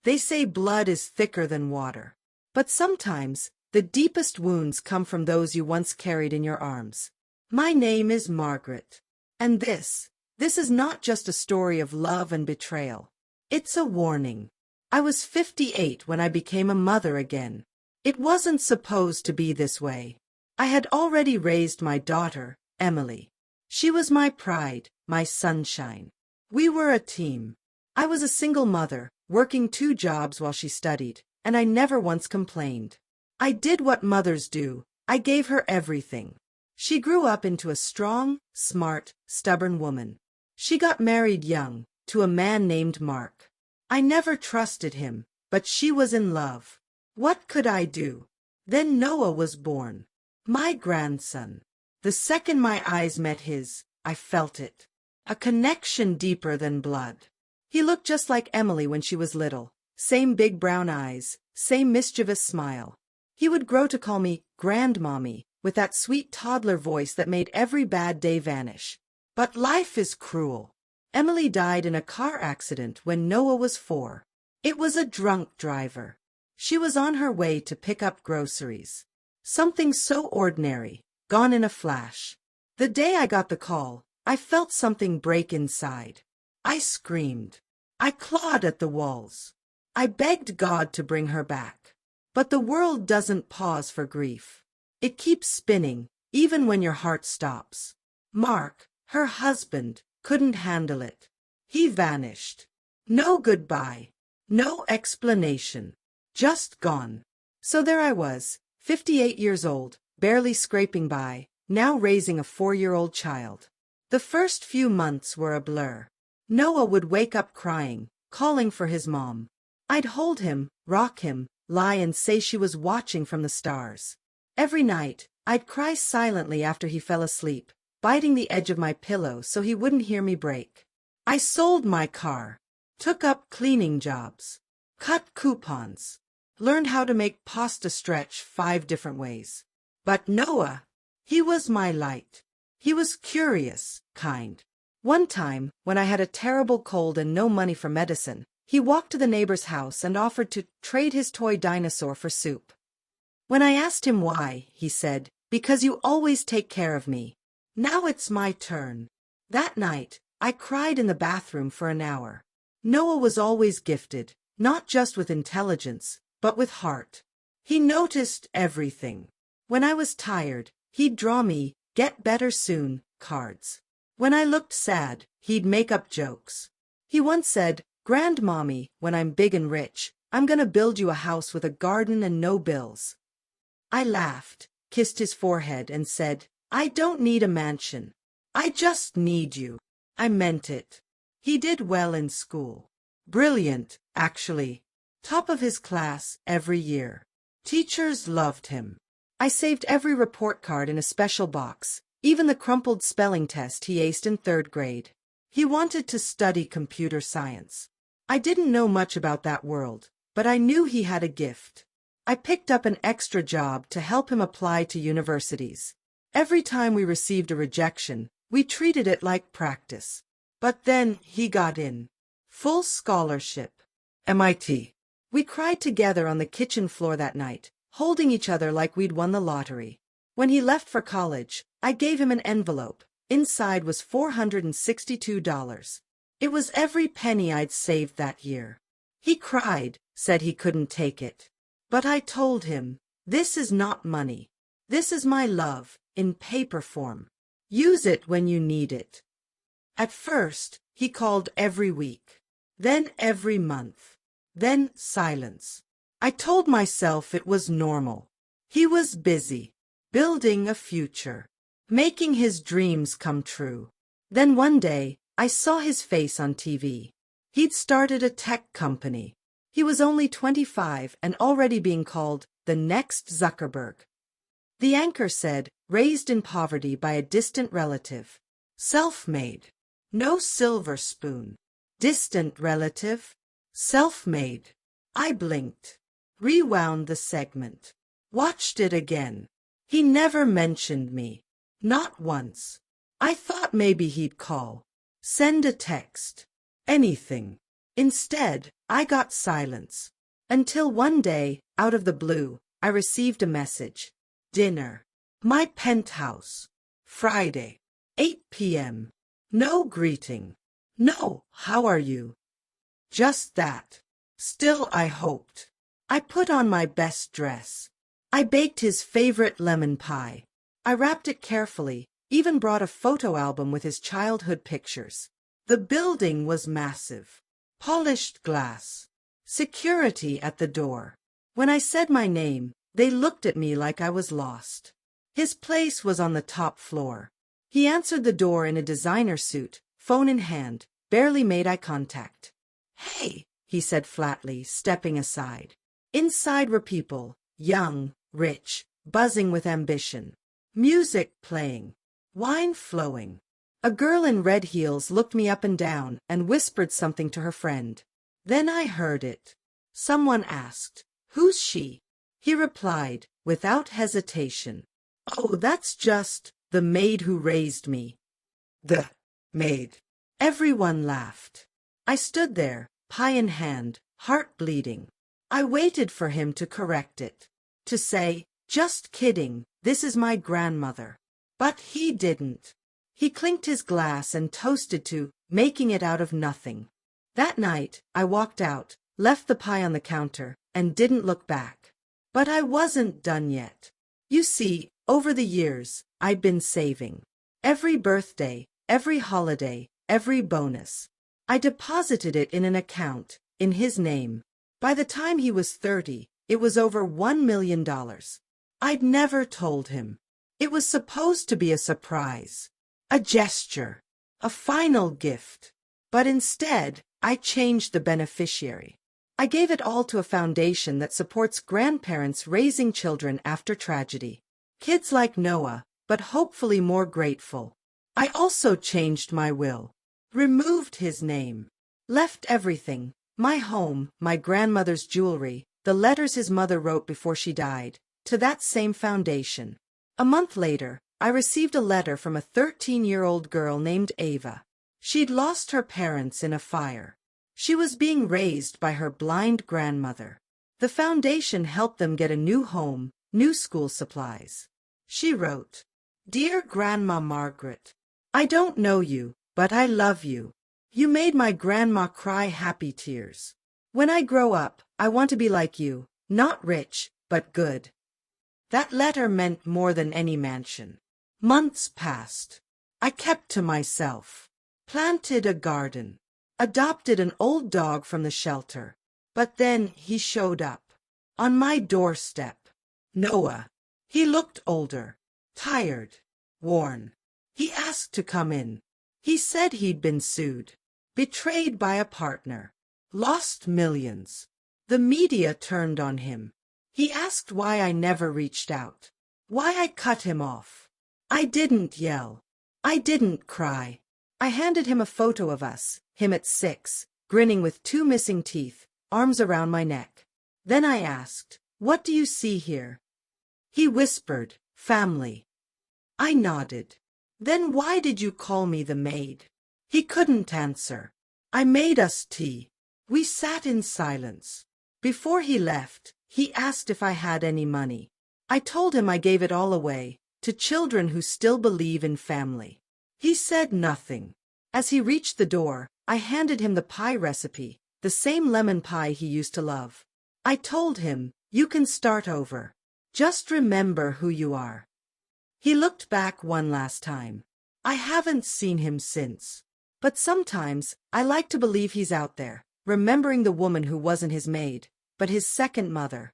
They say blood is thicker than water. But sometimes, the deepest wounds come from those you once carried in your arms. My name is Margaret. And this is not just a story of love and betrayal. It's a warning. I was 58 when I became a mother again. It wasn't supposed to be this way. I had already raised my daughter, Emily. She was my pride, my sunshine. We were a team. I was a single mother, working 2 jobs while she studied, and I never once complained. I did what mothers do. I gave her everything. She grew up into a strong, smart, stubborn woman. She got married young, to a man named Mark. I never trusted him, but she was in love. What could I do? Then Noah was born. My grandson. The second my eyes met his, I felt it. A connection deeper than blood. He looked just like Emily when she was little. Same big brown eyes, same mischievous smile. He would grow to call me Grandmommy, with that sweet toddler voice that made every bad day vanish. But life is cruel. Emily died in a car accident when Noah was 4. It was a drunk driver. She was on her way to pick up groceries. Something so ordinary, gone in a flash. The day I got the call, I felt something break inside. I screamed. I clawed at the walls. I begged God to bring her back. But the world doesn't pause for grief. It keeps spinning, even when your heart stops. Mark, her husband, couldn't handle it. He vanished. No goodbye. No explanation. Just gone. So there I was, 58 years old, barely scraping by, now raising a 4-year-old child. The first few months were a blur. Noah would wake up crying, calling for his mom. I'd hold him, rock him, lie and say she was watching from the stars. Every night, I'd cry silently after he fell asleep, biting the edge of my pillow so he wouldn't hear me break. I sold my car, took up cleaning jobs, cut coupons, learned how to make pasta stretch 5 different ways. But Noah, he was my light. He was curious, kind. One time, when I had a terrible cold and no money for medicine, he walked to the neighbor's house and offered to trade his toy dinosaur for soup. When I asked him why, he said, "Because you always take care of me. Now it's my turn." That night, I cried in the bathroom for an hour. Noah was always gifted, not just with intelligence, but with heart. He noticed everything. When I was tired, he'd draw me, "Get better soon," cards. When I looked sad, he'd make up jokes. He once said, "Grandmommy, when I'm big and rich, I'm gonna build you a house with a garden and no bills." I laughed, kissed his forehead, and said, "I don't need a mansion. I just need you." I meant it. He did well in school. Brilliant, actually. Top of his class every year. Teachers loved him. I saved every report card in a special box, even the crumpled spelling test he aced in 3rd grade. He wanted to study computer science. I didn't know much about that world, but I knew he had a gift. I picked up an extra job to help him apply to universities. Every time we received a rejection, we treated it like practice. But then he got in. Full scholarship. MIT. We cried together on the kitchen floor that night, holding each other like we'd won the lottery. When he left for college, I gave him an envelope. Inside was $462. It was every penny I'd saved that year. He cried, said he couldn't take it. But I told him, "This is not money. This is my love, in paper form. Use it when you need it." At first, he called every week. Then every month. Then silence. I told myself it was normal. He was busy, building a future, making his dreams come true. Then one day, I saw his face on TV. He'd started a tech company. He was only 25 and already being called the next Zuckerberg. The anchor said, raised in poverty by a distant relative. Self-made. No silver spoon. Distant relative. Self-made. I blinked. Rewound the segment. Watched it again. He never mentioned me. Not once. I thought maybe he'd call. Send a text. Anything. Instead, I got silence. Until one day, out of the blue, I received a message. Dinner. My penthouse. Friday. 8 p.m. No greeting. No, how are you? Just that. Still I hoped. I put on my best dress. I baked his favorite lemon pie. I wrapped it carefully, even brought a photo album with his childhood pictures. The building was massive. Polished glass. Security at the door. When I said my name, they looked at me like I was lost. His place was on the top floor. He answered the door in a designer suit, phone in hand, barely made eye contact. "Hey," he said flatly, stepping aside. Inside were people, young, rich, buzzing with ambition. Music playing. Wine flowing. A girl in red heels looked me up and down and whispered something to her friend. Then I heard it. Someone asked, "Who's she?" He replied, without hesitation, "Oh, that's just the maid who raised me." The maid. Everyone laughed. I stood there, pie in hand, heart bleeding. I waited for him to correct it, to say, "Just kidding, this is my grandmother." But he didn't. He clinked his glass and toasted to making it out of nothing. That night, I walked out, left the pie on the counter, and didn't look back. But I wasn't done yet. You see, over the years, I'd been saving. Every birthday, every holiday, every bonus. I deposited it in an account, in his name. By the time he was 30, it was over $1 million. I'd never told him. It was supposed to be a surprise. A gesture. A final gift. But instead, I changed the beneficiary. I gave it all to a foundation that supports grandparents raising children after tragedy. Kids like Noah, but hopefully more grateful. I also changed my will. Removed his name. Left everything. My home, my grandmother's jewelry, the letters his mother wrote before she died, to that same foundation. A month later, I received a letter from a 13-year-old girl named Ava. She'd lost her parents in a fire. She was being raised by her blind grandmother. The foundation helped them get a new home, new school supplies. She wrote, "Dear Grandma Margaret, I don't know you, but I love you. You made my grandma cry happy tears. When I grow up, I want to be like you, not rich, but good." That letter meant more than any mansion. Months passed. I kept to myself. Planted a garden. Adopted an old dog from the shelter. But then he showed up. On my doorstep. Noah. He looked older. Tired. Worn. He asked to come in. He said he'd been sued. Betrayed by a partner. Lost millions. The media turned on him. He asked why I never reached out. Why I cut him off. I didn't yell. I didn't cry. I handed him a photo of us, him at 6, grinning with 2 missing teeth, arms around my neck. Then I asked, "What do you see here?" He whispered, "Family." I nodded. "Then why did you call me the maid?" He couldn't answer. I made us tea. We sat in silence. Before he left, he asked if I had any money. I told him I gave it all away, to children who still believe in family. He said nothing. As he reached the door, I handed him the pie recipe, the same lemon pie he used to love. I told him, "You can start over. Just remember who you are." He looked back one last time. I haven't seen him since. But sometimes, I like to believe he's out there, remembering the woman who wasn't his maid, but his second mother.